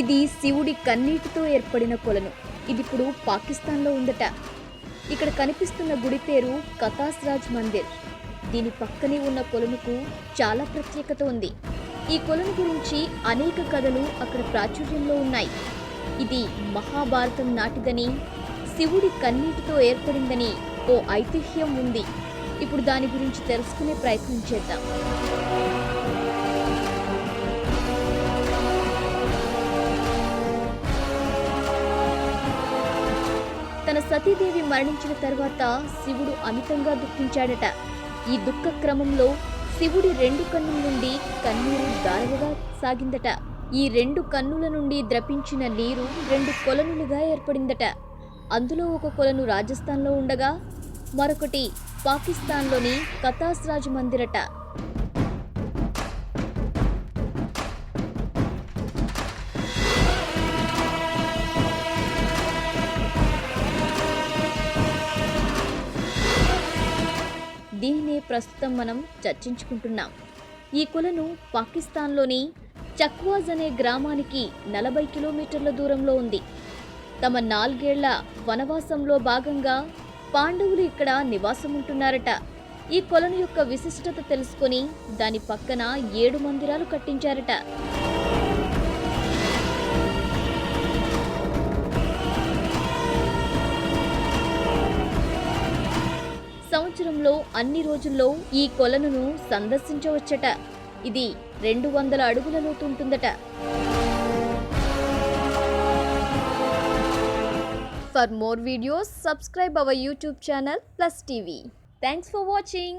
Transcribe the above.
ఇది శివుడి కన్నీటితో ఏర్పడిన కొలను. ఇదిప్పుడు పాకిస్తాన్లో ఉందట. ఇక్కడ కనిపిస్తున్న గుడి పేరు కతాస్రాజ్ మందిర్. దీని పక్కనే ఉన్న కొలనుకు చాలా ప్రత్యేకత ఉంది. ఈ కొలను గురించి అనేక కథలు అక్కడ ప్రాచుర్యంలో ఉన్నాయి. ఇది మహాభారతం నాటిదని, శివుడి కన్నీటితో ఏర్పడిందని ఓ ఐతిహ్యం ఉంది. ఇప్పుడు దాని గురించి తెలుసుకునే ప్రయత్నం చేద్దాం. తన సతీదేవి మరణించిన తర్వాత శివుడు అమితంగా దుఃఖించాడట. ఈ దుఃఖ క్రమంలో శివుడి 2 కన్నుల నుండి కన్నీరు దారగా సాగిందట. ఈ 2 కన్నుల నుండి ద్రపించిన నీరు 2 కొలనులుగా ఏర్పడిందట. అందులో ఒక కొలను రాజస్థాన్లో ఉండగా మరొకటి పాకిస్తాన్లోని కతాస్రాజ్ మందిరట. దీనినే ప్రస్తుతం మనం చర్చించుకుంటున్నాం. ఈ కొలను పాకిస్తాన్లోని చక్వాజ్ అనే గ్రామానికి 40 కిలోమీటర్ల దూరంలో ఉంది. తమ 4 ఏళ్ల వనవాసంలో భాగంగా పాండవులు ఇక్కడ నివాసం ఉంటున్నారట. ఈ కొలను యొక్క విశిష్టత తెలుసుకొని దాని పక్కన 7 మందిరాలు కట్టించారట. సంవత్సరంలో అన్ని రోజుల్లో ఈ కొలనును సందర్శించవచ్చట. ఇది 200 అడుగుల లోతు ఉంటుందట. For more videos, subscribe our YouTube channel Plus TV. Thanks for watching.